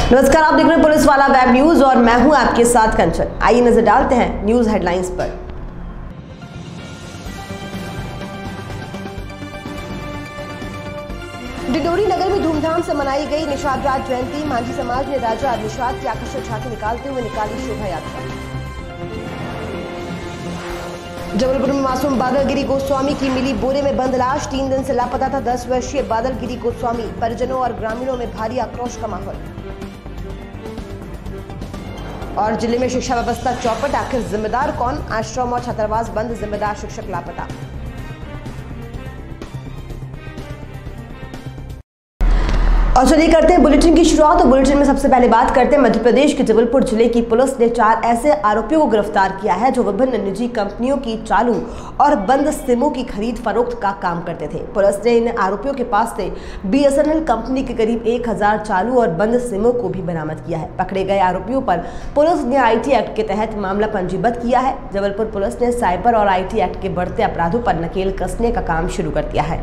नमस्कार, आप देख रहे हैं पुलिस वाला वेब न्यूज और मैं हूं आपके साथ कंचन। आइए नजर डालते हैं न्यूज हेडलाइंस पर। डिंडोरी नगर में धूमधाम से मनाई गई निषाद राज जयंती। मांझी समाज ने राजा निषाद की आकर्षक झांकी निकालते हुए निकाली शोभा यात्रा। जबलपुर में मासूम बादलगिरी गोस्वामी की मिली बोरे में बंद लाश। 3 दिन से लापता था 10 वर्षीय बादलगिरी गोस्वामी। परिजनों और ग्रामीणों में भारी आक्रोश का माहौल। और जिले में शिक्षा व्यवस्था चौपट, आखिर जिम्मेदार कौन? आश्रम और छात्रावास बंद, जिम्मेदार शिक्षक लापता। और चलिए करते हैं बुलेटिन की शुरुआत। और बुलेटिन में सबसे पहले बात करते हैं मध्य प्रदेश के जबलपुर जिले की पुलिस ने 4 ऐसे आरोपियों को गिरफ्तार किया है जो विभिन्न निजी कंपनियों की चालू और बंद सिमों की खरीद फरोख्त का काम करते थे। पुलिस ने इन आरोपियों के पास से BSNL कंपनी के करीब 1000 चालू और बंद सिमों को भी बरामद किया है। पकड़े गए आरोपियों पर पुलिस ने IT एक्ट के तहत मामला पंजीबद्ध किया है। जबलपुर पुलिस ने साइबर और IT एक्ट के बढ़ते अपराधों पर नकेल कसने का काम शुरू कर दिया है।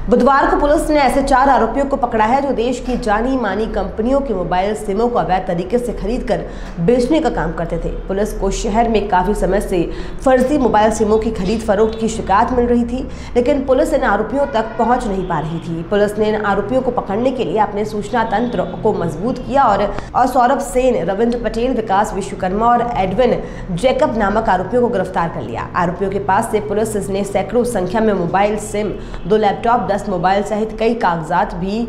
बुधवार को पुलिस ने ऐसे 4 आरोपियों को पकड़ा है जो देश की जानी मानी कंपनियों के मोबाइल सिमों को अवैध तरीके से खरीदकर बेचने का काम करते थे। पुलिस को शहर में काफी समय से फर्जी मोबाइल सिमों की खरीद फरोख्त की शिकायत मिल रही थी, लेकिन पुलिस इन आरोपियों तक पहुंच नहीं पा रही थी। पुलिस ने इन आरोपियों को पकड़ने के लिए अपने सूचना तंत्र को मजबूत किया और सौरभ सेन, रविंद्र पटेल, विकास विश्वकर्मा और एडविन जैकब नामक आरोपियों को गिरफ्तार कर लिया। आरोपियों के पास से पुलिस ने सैकड़ों संख्या में मोबाइल सिम, 2 लैपटॉप, 10 मोबाइल सहित कई कागजात भी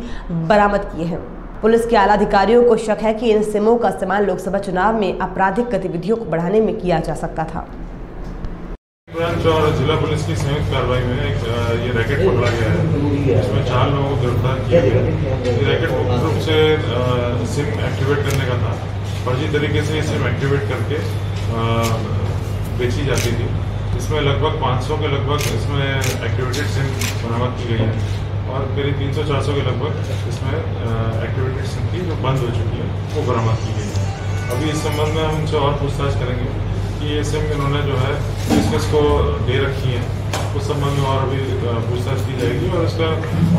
बरामद किए हैं। पुलिस के आला अधिकारियों को शक है कि इन सिमों का इस्तेमाल लोकसभा चुनाव में आपराधिक गतिविधियों को बढ़ाने में किया जा सकता था। ब्रांच और जिला पुलिस की संयुक्त कार्रवाई में ये रैकेट पकड़ा गया है। इसमें 4 लोगों को गिरफ्तार किया गया। ये रैकेट मुख्य रूप से सिम एक्टिवेट करने का था। फर्जी तरीके से ये सिम एक्टिवेट करके बेची जाती थी। इसमें लगभग 500 के लगभग इसमें एक्टिवेटेड सिम बरामद की गई है और करीब 300-400 के लगभग इसमें एक्टिवेटेड सिम की जो बंद हो चुकी है वो बरामद की गई है। अभी इस संबंध में हम उनसे और पूछताछ करेंगे कि ये सिम इन्होंने जो है किस को दे रखी है, उस संबंध में और अभी पूछताछ की जाएगी और इसका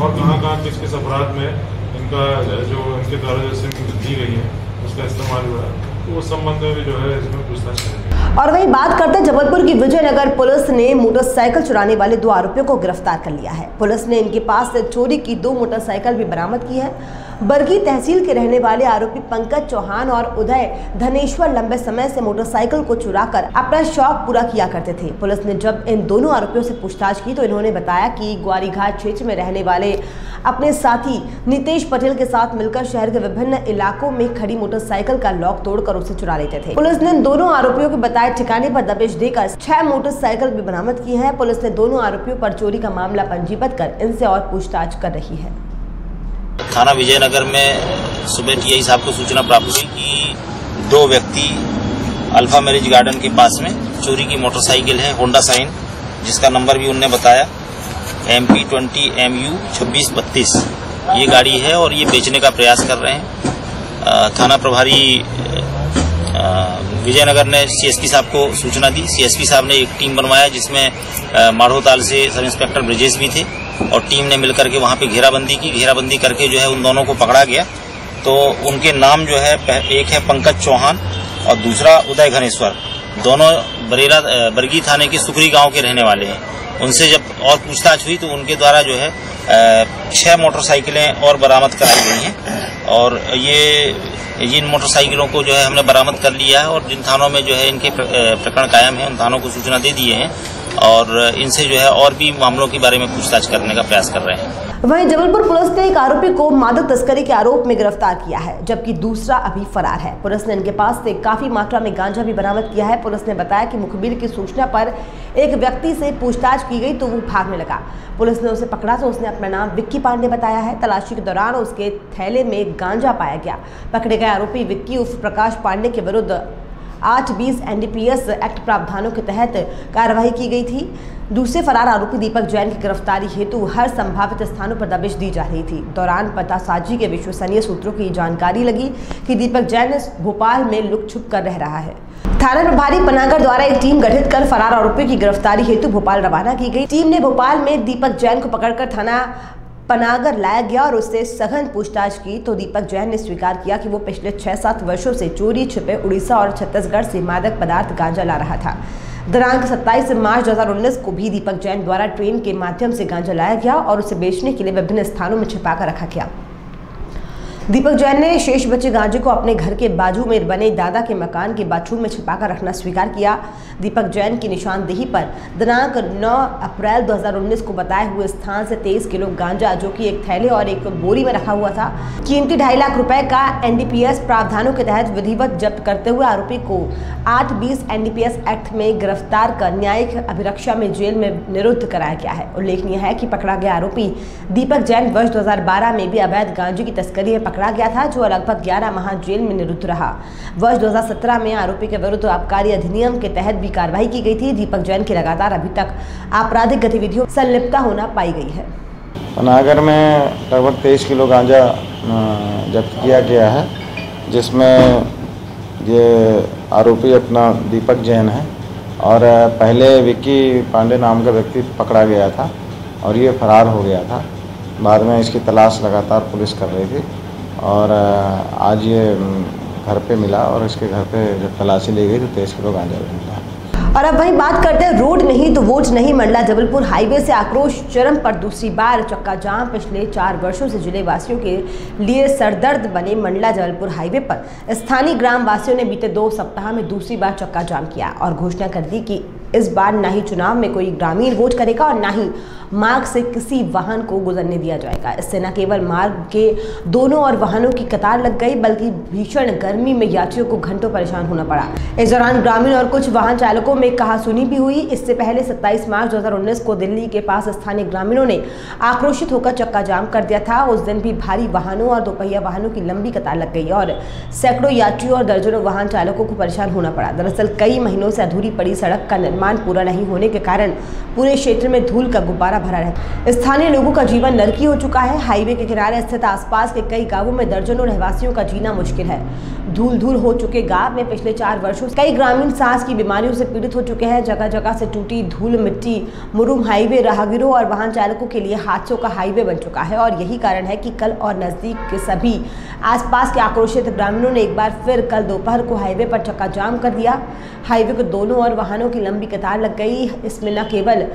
और कहाँ किस अपराध में इनका जो इनके द्वारा जो सिम दी गई है उसका इस्तेमाल हुआ है, तो उस संबंध में भी जो है इसमें पूछताछ करेंगे। और वही बात करते हैं जबलपुर की विजयनगर पुलिस ने मोटरसाइकिल चुराने वाले 2 आरोपियों को गिरफ्तार कर लिया है। पुलिस ने इनके पास से चोरी की 2 मोटरसाइकिल भी बरामद की है। बरगी तहसील के रहने वाले आरोपी पंकज चौहान और उदय धनेश्वर लंबे समय से मोटरसाइकिल को चुराकर अपना शौक पूरा किया करते थे। पुलिस ने जब इन दोनों आरोपियों से पूछताछ की तो इन्होंने बताया कि ग्वारीघाट क्षेत्र में रहने वाले अपने साथी नितेश पटेल के साथ मिलकर शहर के विभिन्न इलाकों में खड़ी मोटरसाइकिल का लॉक तोड़कर उसे चुरा लेते थे। पुलिस ने इन दोनों आरोपियों के बताए ठिकाने पर दबिश देकर 6 मोटरसाइकिल भी बरामद की है। पुलिस ने दोनों आरोपियों पर चोरी का मामला पंजीबद्ध कर इनसे और पूछताछ कर रही है। थाना विजयनगर में सुबह TI साहब को सूचना प्राप्त हुई कि 2 व्यक्ति अल्फा मैरिज गार्डन के पास में चोरी की मोटरसाइकिल है होंडा साइन, जिसका नंबर भी उनने बताया MP20MU 2632 ये गाड़ी है और ये बेचने का प्रयास कर रहे हैं। थाना प्रभारी विजयनगर ने CSP साहब को सूचना दी। CSP साहब ने एक टीम बनवाया जिसमें माढ़ोताल से सब इंस्पेक्टर ब्रिजेश भी थे और टीम ने मिलकर के वहां पे घेराबंदी की। घेराबंदी करके जो है उन दोनों को पकड़ा गया। तो उनके नाम जो है एक है पंकज चौहान और दूसरा उदय धनेश्वर, दोनों बरगी थाने के सुकरी गांव के रहने वाले हैं। उनसे जब और पूछताछ हुई तो उनके द्वारा जो है 6 मोटरसाइकिलें और बरामद कराई गई हैं और ये इन मोटरसाइकिलों को जो है हमने बरामद कर लिया है और जिन थानों में जो है इनके प्रकरण कायम है उन थानों को सूचना दे दिए हैं और इनसे जो है और भी मामलों के बारे में पूछताछ करने का प्रयास कर रहे हैं। वहीं जबलपुर पुलिस ने एक आरोपी को मादक तस्करी के आरोप में गिरफ्तार किया है, जबकि दूसरा अभी फरार है। पुलिस ने इनके पास से काफी मात्रा में गांजा भी बरामद किया है। पुलिस ने बताया कि मुखबिर की सूचना पर एक व्यक्ति से पूछताछ की गई तो वो भागने लगा। पुलिस ने उसे पकड़ा तो उसने अपना नाम विक्की पांडे बताया है। तलाशी के दौरान उसके थैले में गांजा पाया गया। पकड़े गए आरोपी विक्की उर्फ प्रकाश पांडे के विरुद्ध 8-20 NDPS एक्ट प्रावधानों के तहत कार्रवाई की गई थी। दूसरे फरार आरोपी दीपक जैन की गिरफ्तारी हेतु हर संभावित स्थानों पर दबिश दी जा रही थी। दौरान पतासाजी के विश्वसनीय सूत्रों की जानकारी लगी कि दीपक जैन भोपाल में लुक छुप कर रह रहा है। थाना प्रभारी पनागर द्वारा एक टीम गठित कर फरार आरोपी की गिरफ्तारी हेतु भोपाल रवाना की गई। टीम ने भोपाल में दीपक जैन को पकड़कर थाना पनागर लाया गया और उससे सघन पूछताछ की तो दीपक जैन ने स्वीकार किया कि वो पिछले 6-7 वर्षों से चोरी छिपे उड़ीसा और छत्तीसगढ़ से मादक पदार्थ गांजा ला रहा था। दिनांक 27 मार्च 2019 को भी दीपक जैन द्वारा ट्रेन के माध्यम से गांजा लाया गया और उसे बेचने के लिए विभिन्न स्थानों में छिपाकर रखा गया। दीपक जैन ने शेष बचे गांजे को अपने घर के बाजू में बने दादा के मकान के बाथरूम में छिपाकर रखना स्वीकार किया। दीपक जैन की निशानदेही पर दिनांक 9 अप्रैल 2019 को बताए हुए स्थान से 23 किलो गांजा, जो कि एक थैले और एक बोरी में रखा हुआ था, कीमती 2.5 लाख रुपए का एनडीपीएस प्रावधानों के तहत विधिवत जब्त करते हुए आरोपी को 8-20 एनडीपीएस एक्ट में गिरफ्तार कर न्यायिक अभिरक्षा में जेल में निरुद्ध कराया गया है। उल्लेखनीय है कि पकड़ा गया आरोपी दीपक जैन वर्ष 2012 में भी अवैध गांजे की तस्करी में पकड़ा गया था, जो लगभग 11 माह जेल में निरुद्ध रहा। वर्ष 2017 में आरोपी के विरुद्ध आबकारी अधिनियम के तहत भी कार्रवाई की गई थी। दीपक जैन की लगातार अभी तक आपराधिक गतिविधियों में संलिप्तता होना पाई गई है। पनागर में लगभग 23 किलो गांजा जब्त किया गया है, जिसमें ये आरोपी अपना दीपक जैन है और पहले विक्की पांडे नाम का व्यक्ति पकड़ा गया था और ये फरार हो गया था। बाद में इसकी तलाश लगातार पुलिस कर रही थी और आज ये घर पे मिला और इसके घर पे जब तलाशी ली गई तो 23 किलो गांजा मिला। और अब वहीं बात करते हैं रोड नहीं तो वोट नहीं मंडला जबलपुर हाईवे से आक्रोश चरम पर दूसरी बार चक्का जाम। पिछले 4 वर्षों से जिले वासियों के लिए सरदर्द बने मंडला जबलपुर हाईवे पर स्थानीय ग्राम वासियों ने बीते 2 सप्ताह में दूसरी बार चक्का जाम किया और घोषणा कर दी कि इस बार न ही चुनाव में कोई ग्रामीण वोट करेगा और न ही मार्ग से किसी वाहन को गुजरने दिया जाएगा। इससे न केवल मार्ग के दोनों ओर वाहनों की कतार लग गई, बल्कि भीषण गर्मी में यात्रियों को घंटों परेशान होना पड़ा। इस दौरान ग्रामीण और कुछ वाहन चालकों में कहासुनी भी हुई। इससे पहले 27 मार्च 2019 को दिल्ली के पास स्थानीय ग्रामीणों ने आक्रोशित होकर चक्का जाम कर दिया था। उस दिन भी भारी वाहनों और दोपहिया वाहनों की लंबी कतार लग गई और सैकड़ों यात्रियों और दर्जनों वाहन चालकों को परेशान होना पड़ा। दरअसल कई महीनों से अधूरी पड़ी सड़क का निर्माण पूरा नहीं होने के कारण पूरे क्षेत्र में धूल का गुब्बारा भरा रहता। स्थानीय लोगों का जीवन नरकी हो चुका है। हाईवे के किनारे स्थित आसपास के कई गांवों में दर्जनों रहवासियों का जीना मुश्किल है। धूल हो चुके गांव में पिछले 4 वर्षों से कई ग्रामीण सांस की बीमारियों से पीड़ित हो चुके हैं। जगह जगह से टूटी धूल मिट्टी मुरुम हाईवे राहगीरों और वाहन चालकों के लिए हादसों का हाईवे बन चुका है और यही कारण है कि कल और नजदीक के सभी आसपास के आक्रोशित ग्रामीणों ने एक बार फिर कल दोपहर को हाईवे पर चक्का जाम कर दिया। हाईवे के दोनों ओर वाहनों की लंबी कतार लग गई। इसमें न केवल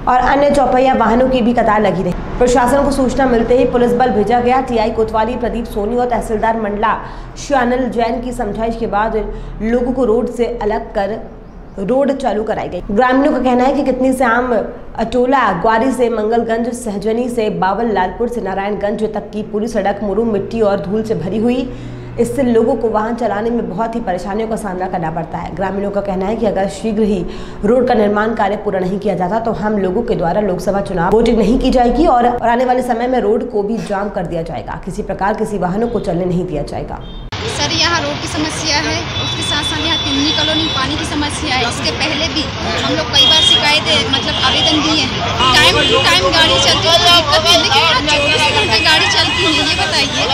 और अन्य चौपहिया वाहनों की भी कतार लगी रही। प्रशासन को सूचना मिलते ही पुलिस बल भेजा गया। टीआई कोतवाली प्रदीप सोनी और तहसीलदार मंडला श्यानल जैन की समझाइश के बाद लोगों को रोड से अलग कर रोड चालू कराई गई। ग्रामीणों का कहना है कि कितनी से आम अटोला ग्वारी से मंगलगंज, सहजनी से बावल, लालपुर से नारायणगंज तक की पूरी सड़क मुरुम मिट्टी और धूल से भरी हुई। इससे लोगों को वाहन चलाने में बहुत ही परेशानियों का सामना करना पड़ता है। ग्रामीणों का कहना है कि अगर शीघ्र ही रोड का निर्माण कार्य पूरा नहीं किया जाता तो हम लोगों के द्वारा लोकसभा चुनाव वोटिंग नहीं की जाएगी और आने वाले समय में रोड को भी जाम कर दिया जाएगा। किसी प्रकार किसी वाहनों को चलने नहीं दिया जाएगा। सर, यहाँ रोड की समस्या है, उसके साथ साथ यहाँ तिमनी कॉलोनी पानी की समस्या है। इसके पहले भी हम लोग कई बार शिकायतें आवेदन दिए हैं। टाइम टू टाइम गाड़ी चलती है, दिक्कत है, लेकिन 24 घंटे गाड़ी चलती है। ये बताइए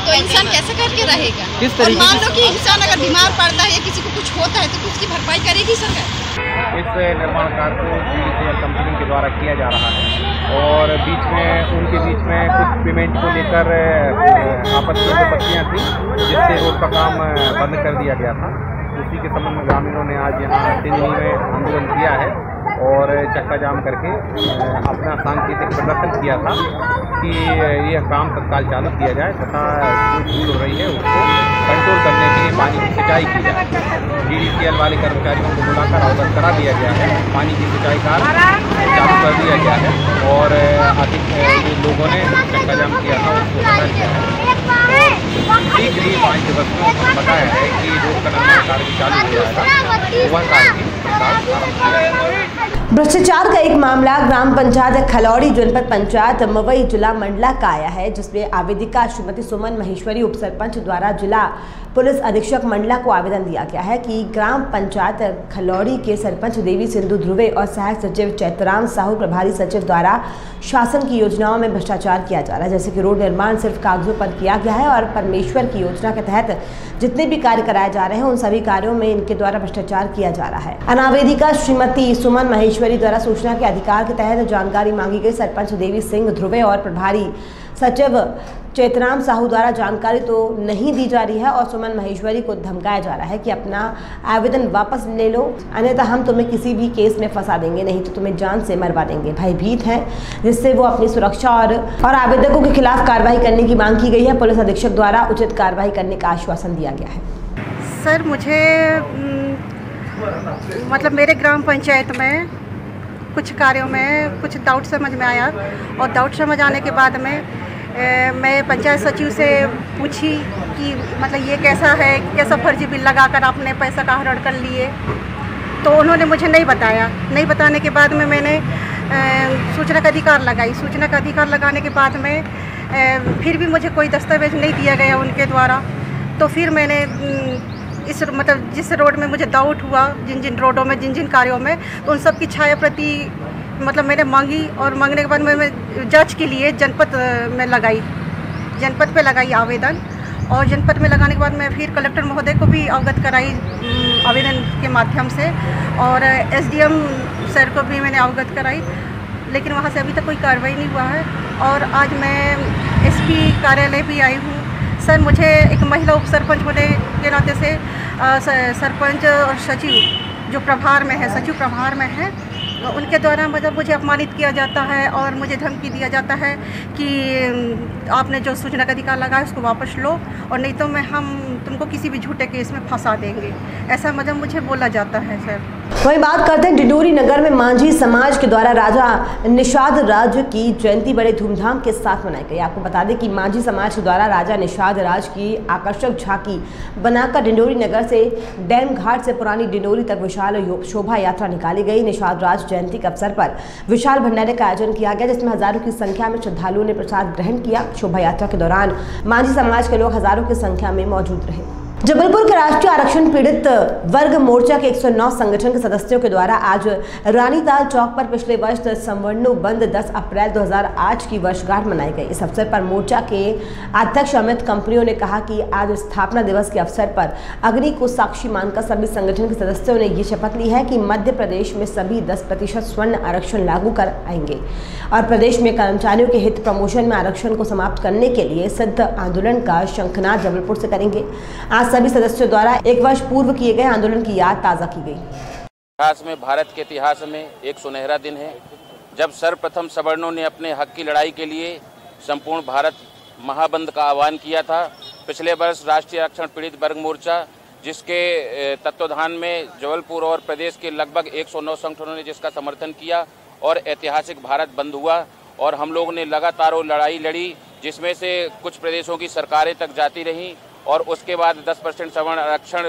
तो इंसान कैसे करके रहेगा? और मान लो कि इंसान अगर बीमार पड़ता है या किसी को कुछ होता है तो उसकी भरपाई करेगी सरकार। इस निर्माण कार्य को बीडीसीएल कंपनी के द्वारा किया जा रहा है और उनके बीच में कुछ पेमेंट को लेकर आपत्तियाँ थी, जिससे रोड का काम बंद कर दिया गया था। उसी के संबंध में ग्रामीणों ने आज यहाँ दिल्ली में आंदोलन किया है और चक्का जाम करके अपना सांकेतिक प्रदर्शन किया था कि यह काम तत्काल चालू किया जाए तथा जो धूल हो रही है उसको कंट्रोल करने के लिए पानी की सिंचाई की जाए। बीडीसीएल वाले कर्मचारियों को बुलाकर अवगत करा दिया गया है। पानी की सिंचाई कार्य चालू कर दिया गया है और अधिक जो लोगों ने चक्का जाम किया था उसको हटा दिया है। शीघ्र ही 5 दिवस में बताया है कि रोड का निर्माण कार्य चालू हो जाएगा। वह कार्य भ्रष्टाचार का एक मामला ग्राम पंचायत खलौड़ी जनपद पंचायत मवई जिला मंडला का आया है, जिसमें आवेदिका श्रीमती सुमन महेश्वरी उप सरपंच द्वारा जिला पुलिस अधीक्षक मंडला को आवेदन दिया गया है कि ग्राम पंचायत खलौड़ी के सरपंच देवी सिंधु ध्रुवे और सहायक सचिव चैतराम साहू प्रभारी सचिव द्वारा शासन की योजनाओं में भ्रष्टाचार किया जा रहा है। जैसे कि रोड निर्माण सिर्फ कागजों पर किया गया है और परमेश्वर की योजना के तहत जितने भी कार्य कराए जा रहे हैं उन सभी कार्यों में इनके द्वारा भ्रष्टाचार किया जा रहा है। अनावेदिका श्रीमती सुमन महेश्वरी द्वारा सूचना के अधिकार के तहत जानकारी मांगी गई। सरपंच देवी सिंह ध्रुवे और प्रभारी सचिव चेतराम साहू द्वारा जानकारी तो नहीं दी जा रही है और सुमन महेश्वरी को धमकाया जा रहा है कि अपना आवेदन वापस ले लो, अन्यथा हम तुम्हें किसी भी केस में फंसा देंगे, नहीं तो तुम्हें जान से मरवा देंगे। भयभीत हैं, जिससे वो अपनी सुरक्षा और आवेदकों के खिलाफ कार्रवाई करने की मांग की गई है। पुलिस अधीक्षक द्वारा उचित कार्रवाई करने का आश्वासन दिया गया है। सर, मुझे मतलब मेरे ग्राम पंचायत में कुछ कार्यों में कुछ डाउट समझ में आया और डाउट समझ आने के बाद में मैं पंचायत सचिव से पूछी कि मतलब ये कैसा है, कैसा फर्जी बिल लगाकर आपने पैसा का हरण कर लिए, तो उन्होंने मुझे नहीं बताया। नहीं बताने के बाद में मैंने सूचना का अधिकार लगाई। सूचना का अधिकार लगाने के बाद में फिर भी मुझे कोई दस्तावेज नहीं दिया गया उनके द्वारा। तो फिर मैंने इस मतलब जिस रोड में मुझे डाउट हुआ, जिन जिन रोडों में, जिन जिन कार्यों में, तो उन सब की छाया प्रति मतलब मैंने मांगी और मांगने के बाद मैं जांच के लिए जनपद में लगाई, जनपद पे लगाई आवेदन। और जनपद में लगाने के बाद मैं फिर कलेक्टर महोदय को भी अवगत कराई आवेदन के माध्यम से और एसडीएम सर को भी मैंने अवगत कराई, लेकिन वहाँ से अभी तक कोई कार्रवाई नहीं हुआ है। और आज मैं एसपी कार्यालय भी आई हूँ। सर, मुझे एक महिला उप सरपंच होने के नाते से सरपंच और सचिव जो प्रभार में है, सचिव प्रभार में है, उनके द्वारा मतलब मुझे अपमानित किया जाता है और मुझे धमकी दिया जाता है कि आपने जो सूचना का अधिकार लगाया उसको वापस लो और नहीं तो हम तुमको किसी भी झूठे केस में फंसा देंगे, ऐसा मतलब मुझे बोला जाता है। सर, वही बात करते हैं डिंडोरी नगर में मांझी समाज के द्वारा राजा निषाद राज की जयंती बड़े धूमधाम के साथ मनाई गई। आपको बता दें कि मांझी समाज के द्वारा राजा निषाद राज की आकर्षक झांकी बनाकर डिंडोरी नगर से डैम घाट से पुरानी डिंडोरी तक विशाल शोभा यात्रा निकाली गई। निषाद राज जयंती के अवसर पर विशाल भंडारे का आयोजन किया गया, जिसमें हजारों की संख्या में श्रद्धालुओं ने प्रसाद ग्रहण किया। शोभा यात्रा के दौरान मांझी समाज के लोग हजारों की संख्या में मौजूद रहे। जबलपुर के राष्ट्रीय आरक्षण पीड़ित वर्ग मोर्चा के 109 संगठन के सदस्यों के द्वारा आज रानीताल चौक पर पिछले वर्ष संवर्णों बंद 10 अप्रैल 2008 की वर्षगांठ मनाई गई। इस अवसर पर मोर्चा के अध्यक्ष अमित कंपनियों ने कहा कि आज स्थापना दिवस के अवसर पर अग्नि को साक्षी मानकर सभी संगठन के सदस्यों ने ये शपथ ली है कि मध्य प्रदेश में सभी 10% स्वर्ण आरक्षण लागू कर आएंगे और प्रदेश में कर्मचारियों के हित प्रमोशन में आरक्षण को समाप्त करने के लिए सिद्ध आंदोलन का शंखनाद जबलपुर से करेंगे। आज सभी सदस्यों द्वारा एक वर्ष पूर्व किए गए आंदोलन की याद ताज़ा की गई। इतिहास में, भारत के इतिहास में एक सुनहरा दिन है जब सर्वप्रथम सवर्णों ने अपने हक की लड़ाई के लिए संपूर्ण भारत महाबंद का आह्वान किया था। पिछले वर्ष राष्ट्रीय आरक्षण पीड़ित वर्ग मोर्चा, जिसके तत्वाधान में जबलपुर और प्रदेश के लगभग 109 संगठनों ने जिसका समर्थन किया और ऐतिहासिक भारत बंद हुआ और हम लोग ने लगातार वो लड़ाई लड़ी, जिसमें से कुछ प्रदेशों की सरकारें तक जाती रहीं और उसके बाद 10% सवर्ण आरक्षण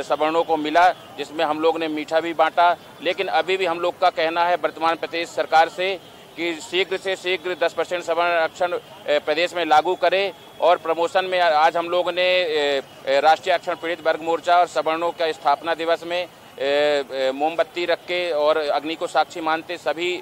सवर्णों को मिला, जिसमें हम लोग ने मीठा भी बांटा। लेकिन अभी भी हम लोग का कहना है वर्तमान प्रदेश सरकार से कि शीघ्र से शीघ्र 10% सवर्ण आरक्षण प्रदेश में लागू करे। और प्रमोशन में आज हम लोग ने राष्ट्रीय आरक्षण पीड़ित वर्ग मोर्चा और सवर्णों का स्थापना दिवस में मोमबत्ती रख के और अग्नि को साक्षी मानते सभी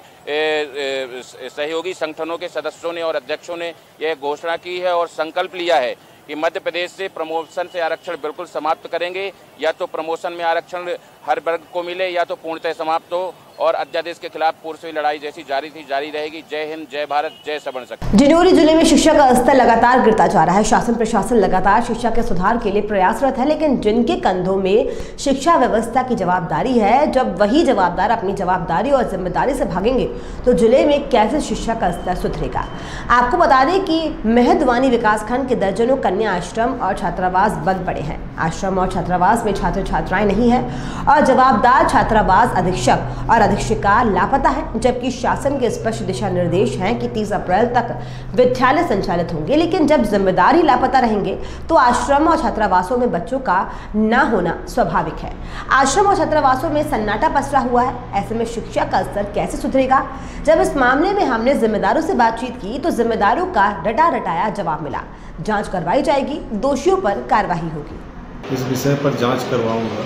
सहयोगी संगठनों के सदस्यों ने और अध्यक्षों ने यह घोषणा की है और संकल्प लिया है कि मध्य प्रदेश से प्रमोशन से आरक्षण बिल्कुल समाप्त करेंगे। या तो प्रमोशन में आरक्षण हर वर्ग को मिले या तो पूर्णतः समाप्त हो और अध्यादेश के खिलाफ पूर्व लड़ाई जैसी जारी थी जारी रहेगी। जय हिंद, जय भारत, जय सवर्ण शक्ति। डिंडोरी जिले में शिक्षा का स्तर लगातार गिरता जा रहा है। शासन प्रशासन लगातार शिक्षा के सुधार के लिए प्रयासरत है, लेकिन जिनके कंधों में शिक्षा व्यवस्था की जवाबदारी है, जब वही जवाबदार अपनी जवाबदारी और जिम्मेदारी से भागेंगे तो जिले में कैसे शिक्षा का स्तर सुधरेगा। आपको बता दें कि मेहदवानी विकासखंड के दर्जनों कन्या आश्रम और छात्रावास बंद पड़े हैं। आश्रम और छात्रावास में छात्र छात्राएं नहीं है और जवाबदार छात्रावास अधीक्षक और अधीक्षिका लापता है, जबकि शासन के स्पष्ट दिशा निर्देश हैं कि 30 अप्रैल तक विद्यालय संचालित होंगे। लेकिन जब जिम्मेदार ही लापता रहेंगे तो आश्रम और छात्रावासों में बच्चों का ना होना स्वाभाविक है। आश्रम और छात्रावासों में सन्नाटा पसरा हुआ है। ऐसे में शिक्षा का स्तर कैसे सुधरेगा। जब इस मामले में हमने जिम्मेदारों से बातचीत की तो जिम्मेदारों का रटा रटाया जवाब मिला। जांच करवाई जाएगी, दोषियों पर कार्रवाई होगी। इस विषय पर जांच करवाऊंगा,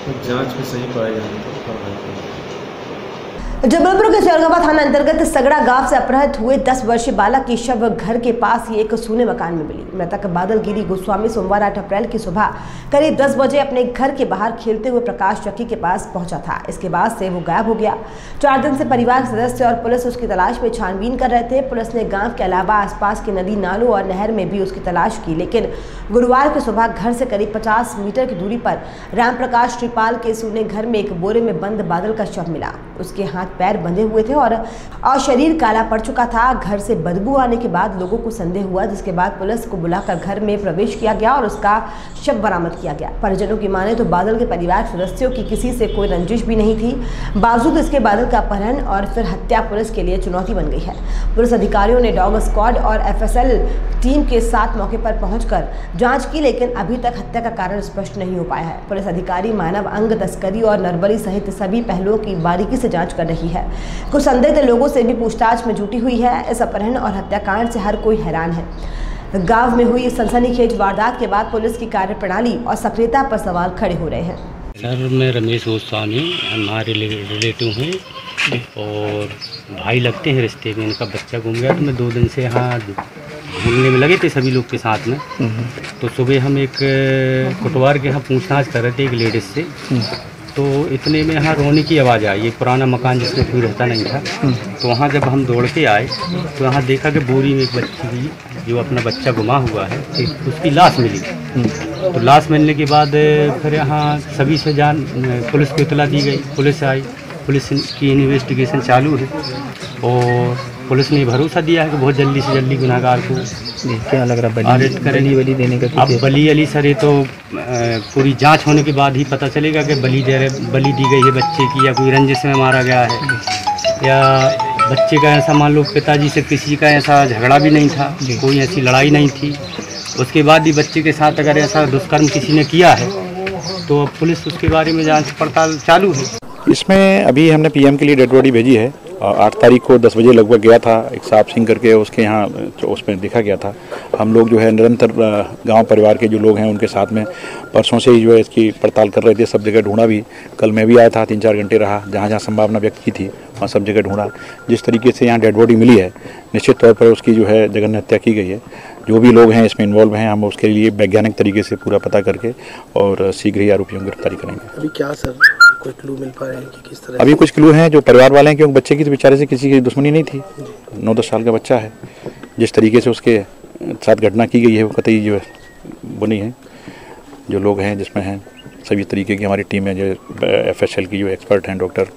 तो जांच में सही पाया जाने पर कार्रवाई करूंगा। जबलपुर के चौरगावा थाना अंतर्गत सगड़ा गांव से अपहृत हुए 10 वर्षीय बालक की शव घर के पास ही एक सूने मकान में मिली। मृतक बादल गिरी गोस्वामी सोमवार 8 अप्रैल की सुबह करीब 10 बजे अपने घर के बाहर खेलते हुए प्रकाश चक्की के पास पहुंचा था। इसके बाद से वो गायब हो गया। 4 दिन से परिवार के सदस्य और पुलिस उसकी तलाश में छानबीन कर रहे थे। पुलिस ने गाँव के अलावा आसपास के नदी नालों और नहर में भी उसकी तलाश की, लेकिन गुरुवार की सुबह घर से करीब 50 मीटर की दूरी पर रामप्रकाश त्रिपाल के सूने घर में एक बोरे में बंद बादल का शव मिला। उसके हाथ पैर बंधे हुए थे और शरीर काला पड़ चुका था। घर से बदबू आने के बाद लोगों को संदेह हुआ, जिसके बाद पुलिस को बुलाकर घर में प्रवेश किया गया और उसका शव बरामद किया गया। परिजनों की माने तो बादल के परिवार सदस्यों की किसी से कोई रंजिश भी नहीं थी। बावजूद इसके बादल का अपहरण और फिर हत्या पुलिस के लिए चुनौती बन गई है। पुलिस अधिकारियों ने डॉग स्क्वाड और FSL टीम के साथ मौके पर पहुंचकर जांच की, लेकिन अभी तक हत्या का कारण स्पष्ट नहीं हो पाया है। पुलिस अधिकारी मानव अंग तस्करी और नरबली सहित सभी पहलुओं की बारीकी से जांच कर रही है। कुछ संदिग्ध लोगों से भी पूछताछ में जुटी हुई है। इस अपहरण और हत्याकांड से हर कोई हैरान है। गांव में हुई सनसनीखेज वारदात के बाद पुलिस की कार्यप्रणाली और सक्रियता पर सवाल खड़े हो रहे हैं। सर, मैं रमेश गोस्वामी, हमारे रिलेटिव हैं और भाई लगते हैं रिश्ते में। इनका बच्चा गुम गया तो मैं 2 दिन से यहाँ घूमने में लगे थे सभी लोग के साथ में। तो सुबह हम एक कुटवार के यहाँ पूछताछ कर रहे थे एक लेडीज से, तो इतने में यहाँ रोने की आवाज़ आई। एक पुराना मकान जिसमें कोई रहता नहीं था। तो वहाँ जब हम दौड़ के आए तो यहाँ देखा कि बोरी में एक बच्ची की, जो अपना बच्चा गुमा हुआ है, उसकी लाश मिली। तो लाश मिलने के बाद फिर यहाँ सभी से पुलिस को इतला दी गई। पुलिस आई, पुलिस की इन्वेस्टिगेशन चालू है और पुलिस ने भरोसा दिया है कि बहुत जल्दी से जल्दी गुनाहगार को क्या लग रहा है अरेस्ट करेंगे। बली देने का अब बली अली सर, ये तो पूरी जांच होने के बाद ही पता चलेगा कि बली दी गई है बच्चे की या कोई रंजिश में मारा गया है या बच्चे का ऐसा, मान लो पिताजी से किसी का ऐसा झगड़ा भी नहीं था, कोई ऐसी लड़ाई नहीं थी। उसके बाद भी बच्चे के साथ अगर ऐसा दुष्कर्म किसी ने किया है तो अब पुलिस उसके बारे में जांच पड़ताल चालू है। इसमें अभी हमने PM के लिए डेड बॉडी भेजी है। 8 तारीख को 10 बजे लगभग गया था एक साहब सिंह करके, उसके यहाँ उसमें देखा गया था। हम लोग जो है निरंतर गांव परिवार के जो लोग हैं उनके साथ में परसों से ही जो है इसकी पड़ताल कर रहे थे। सब जगह ढूंढा भी, कल मैं भी आया था, 3-4 घंटे रहा, जहाँ जहाँ संभावना व्यक्त की थी वहाँ सब जगह ढूंढा। जिस तरीके से यहाँ डेड बॉडी मिली है, निश्चित तौर पर उसकी जो है जघन्य हत्या की गई है। जो भी लोग हैं इसमें इन्वॉल्व हैं, हम उसके लिए वैज्ञानिक तरीके से पूरा पता करके और शीघ्र ही आरोपियों की गिरफ्तारी करेंगे। अभी क्या सर कोई क्लू मिल पा रहे हैं कि किस तरह? अभी कुछ क्लू हैं जो परिवार वाले हैं, क्योंकि बच्चे की तो बेचारे से किसी की दुश्मनी नहीं थी। 9-10 साल का बच्चा है। जिस तरीके से उसके साथ घटना की गई है वो कतई जो बुनी है। जो लोग हैं जिसमें हैं सभी तरीके की हमारी टीम है, जो FSL की जो एक्सपर्ट हैं डॉक्टर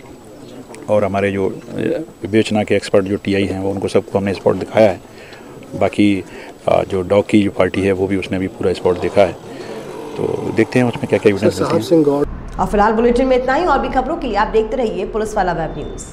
और हमारे जो विवेचना के एक्सपर्ट जो TI हैं, वो उनको सबको हमने स्पॉट दिखाया है। बाकी जो डॉग की जो पार्टी है वो भी उसने अभी पूरा स्पॉट देखा है। तो देखते हैं उसमें क्या क्या एविडेंस मिलती है। और फिलहाल बुलेटिन में इतना ही। और भी खबरों के लिए आप देखते रहिए पुलिस वाला वेब न्यूज़।